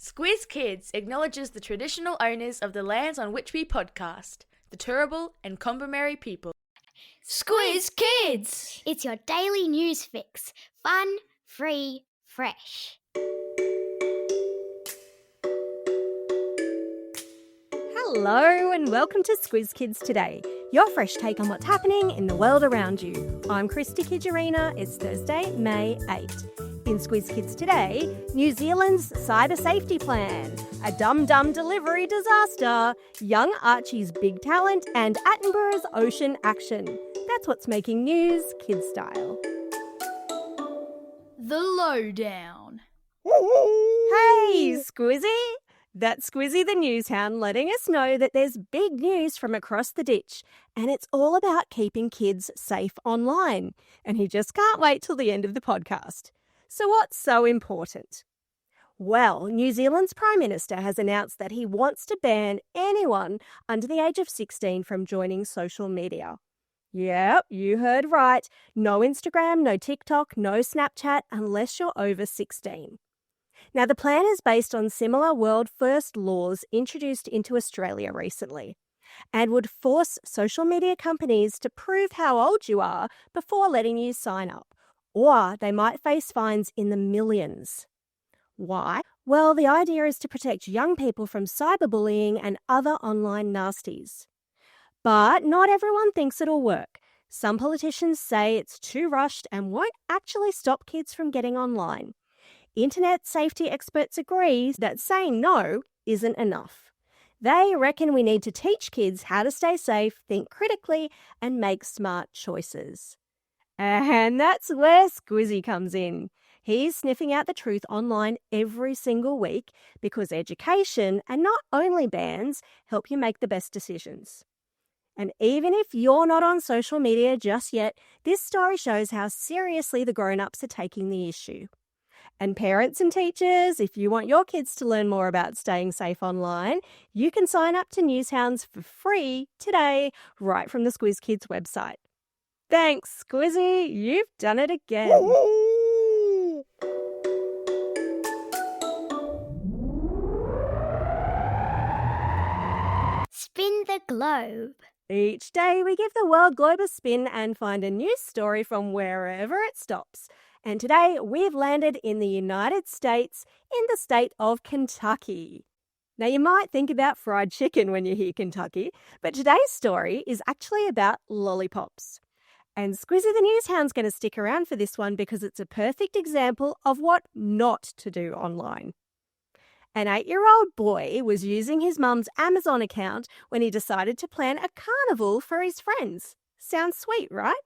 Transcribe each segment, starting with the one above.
Squiz Kids acknowledges the traditional owners of the lands on which we podcast, the Turrbal and Kombumerri people. Squiz Kids! It's your daily news fix. Fun, free, fresh. Hello and welcome to Squiz Kids Today, your fresh take on what's happening in the world around you. I'm Christy Kijarina. It's Thursday, May 8. In Squiz Kids Today, New Zealand's Cybersafety plan, a Dum Dum delivery disaster, young Archies' big talent, and Attenborough's ocean action. That's what's making news kid style. The Lowdown. Hey, Squizzy! That's Squizzy the newshound letting us know that there's big news from across the ditch, and it's all about keeping kids safe online. And he just can't wait till the end of the podcast. So what's so important? Well, New Zealand's Prime Minister has announced that he wants to ban anyone under the age of 16 from joining social media. Yep, you heard right. No Instagram, no TikTok, no Snapchat unless you're over 16. Now, the plan is based on similar world-first laws introduced into Australia recently and would force social media companies to prove how old you are before letting you sign up, or they might face fines in the millions. Why? Well, the idea is to protect young people from cyberbullying and other online nasties. But not everyone thinks it'll work. Some politicians say it's too rushed and won't actually stop kids from getting online. Internet safety experts agree that saying no isn't enough. They reckon we need to teach kids how to stay safe, think critically, and make smart choices. And that's where Squizzy comes in. He's sniffing out the truth online every single week because education, and not only bans, help you make the best decisions. And even if you're not on social media just yet, this story shows how seriously the grown-ups are taking the issue. And parents and teachers, if you want your kids to learn more about staying safe online, you can sign up to Newshounds for free today, right from the Squiz Kids website. Thanks, Squizzy. You've done it again. Spin the globe. Each day we give the world globe a spin and find a news story from wherever it stops. And today we've landed in the United States, in the state of Kentucky. Now you might think about fried chicken when you hear Kentucky, but today's story is actually about lollipops. And Squizzy the Newshound's going to stick around for this one because it's a perfect example of what not to do online. An 8-year-old boy was using his mum's Amazon account when he decided to plan a carnival for his friends. Sounds sweet, right?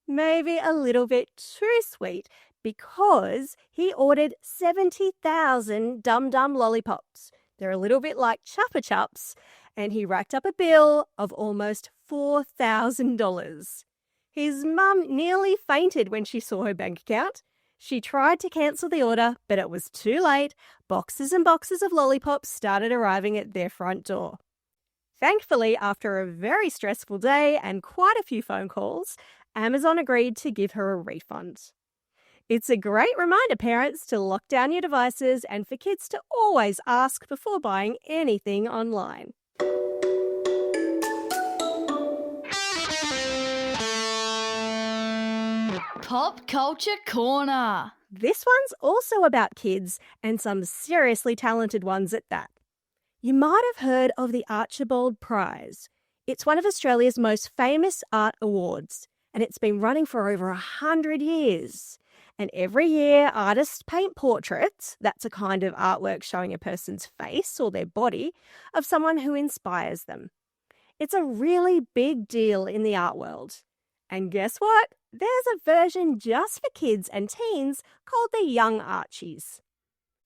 Maybe a little bit too sweet because he ordered 70,000 Dum Dum lollipops. They're a little bit like Chupa Chups, and he racked up a bill of almost $4,000. His mum nearly fainted when she saw her bank account. She tried to cancel the order, but it was too late. Boxes and boxes of lollipops started arriving at their front door. Thankfully, after a very stressful day and quite a few phone calls, Amazon agreed to give her a refund. It's a great reminder, parents, to lock down your devices and for kids to always ask before buying anything online. Pop Culture Corner. This one's also about kids and some seriously talented ones at that. You might have heard of the Archibald Prize. It's one of Australia's most famous art awards, and it's been running for over 100 years. And every year, artists paint portraits, that's a kind of artwork showing a person's face or their body, of someone who inspires them. It's a really big deal in the art world. And guess what? There's a version just for kids and teens called the Young Archies.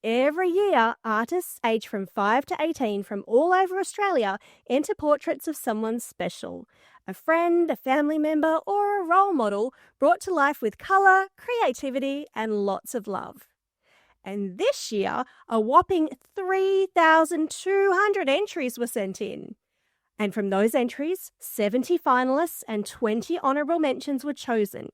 Every year, artists aged from 5 to 18 from all over Australia enter portraits of someone special, a friend, a family member, or a role model brought to life with colour, creativity, and lots of love. And this year, a whopping 3,200 entries were sent in. And from those entries, 70 finalists and 20 honourable mentions were chosen.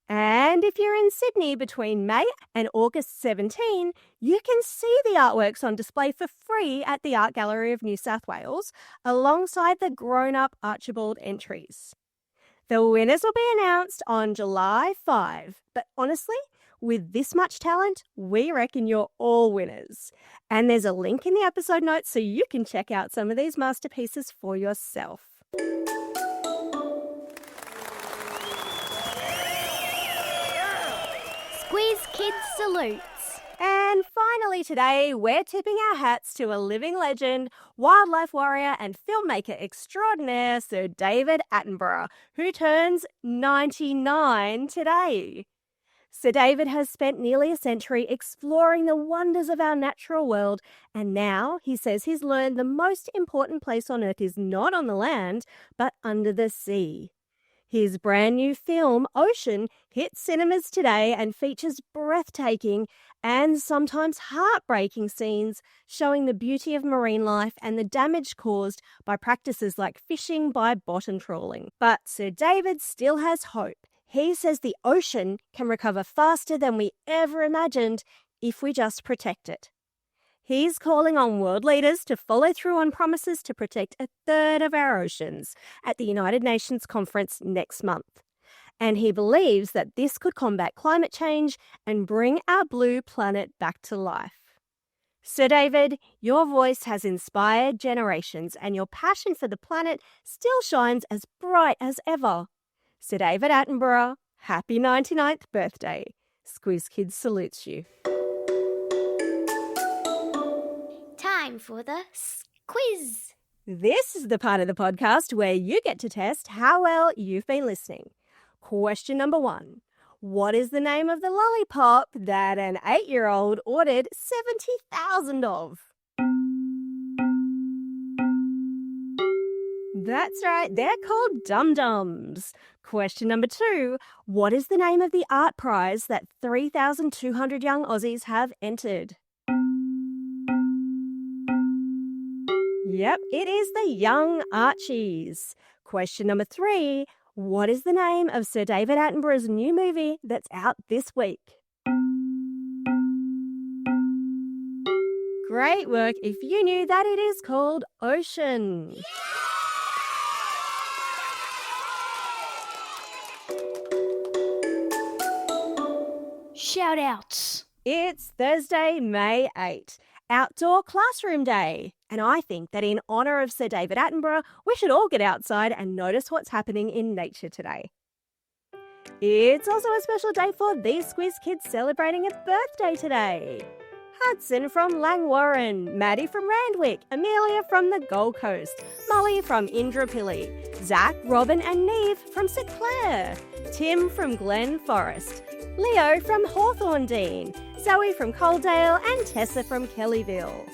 And if you're in Sydney between May and August 17, you can see the artworks on display for free at the Art Gallery of New South Wales, alongside the grown-up Archibald entries. The winners will be announced on July 5, but honestly, with this much talent, we reckon you're all winners. And there's a link in the episode notes so you can check out some of these masterpieces for yourself. Squiz Kids salutes. And finally today, we're tipping our hats to a living legend, wildlife warrior and filmmaker extraordinaire, Sir David Attenborough, who turns 99 today. Sir David has spent nearly a century exploring the wonders of our natural world, and now he says he's learned the most important place on Earth is not on the land, but under the sea. His brand new film, Ocean, hits cinemas today and features breathtaking and sometimes heartbreaking scenes showing the beauty of marine life and the damage caused by practices like fishing by bottom trawling. But Sir David still has hope. He says the ocean can recover faster than we ever imagined if we just protect it. He's calling on world leaders to follow through on promises to protect a third of our oceans at the United Nations conference next month. And he believes that this could combat climate change and bring our blue planet back to life. Sir David, your voice has inspired generations and your passion for the planet still shines as bright as ever. Sir David Attenborough, happy 99th birthday. Squiz Kids salutes you. Time for the quiz. This is the part of the podcast where you get to test how well you've been listening. Question number 1. What is the name of the lollipop that an 8-year-old ordered 70,000 of? That's right, they're called Dum Dums. Question number 2. What is the name of the art prize that 3,200 young Aussies have entered? Yep, it is the Young Archies. Question number 3. What is the name of Sir David Attenborough's new movie that's out this week? Great work if you knew that it is called Ocean. Shout outs. It's Thursday, May 8, Outdoor Classroom Day. And I think that in honour of Sir David Attenborough, we should all get outside and notice what's happening in nature today. It's also a special day for these Squiz kids celebrating a birthday today. Hudson from Langwarrin, Maddie from Randwick, Amelia from the Gold Coast, Molly from Indooroopilly, Zach, Robin and Neve from St Clair, Tim from Glen Forest, Leo from Hawthorndean, Zoe from Coaldale and Tessa from Kellyville.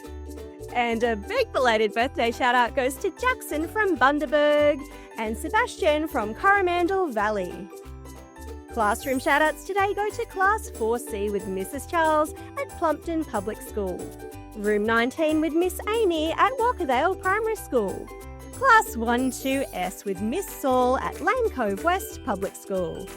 And a big belated birthday shout out goes to Jackson from Bundaberg and Sebastian from Coromandel Valley. Classroom shout outs today go to Class 4C with Mrs Charles at Plumpton Public School, Room 19 with Miss Amy at Walkerdale Primary School, Class 1-2S with Miss Saul at Lane Cove West Public School,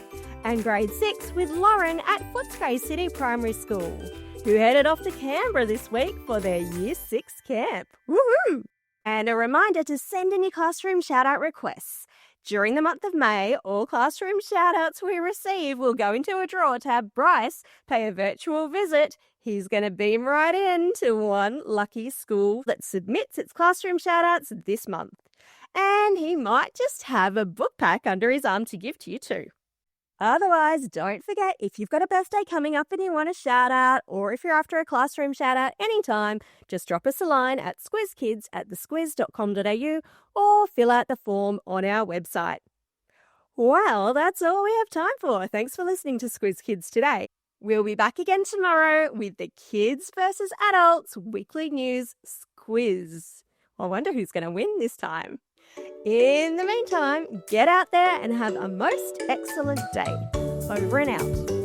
and Grade 6 with Lauren at Footscray City Primary School, who headed off to Canberra this week for their Year 6 camp. Woohoo! And a reminder to send in your classroom shout-out requests. During the month of May, all classroom shout-outs we receive will go into a draw to have Bryce pay a virtual visit. He's going to beam right in to one lucky school that submits its classroom shout-outs this month. And he might just have a book pack under his arm to give to you too. Otherwise, don't forget, if you've got a birthday coming up and you want a shout-out, or if you're after a classroom shout-out anytime, just drop us a line at squizkids@thesquiz.com.au or fill out the form on our website. Well, that's all we have time for. Thanks for listening to Squiz Kids today. We'll be back again tomorrow with the Kids versus Adults Weekly News Squiz. I wonder who's going to win this time. In the meantime, get out there and have a most excellent day. Over and out.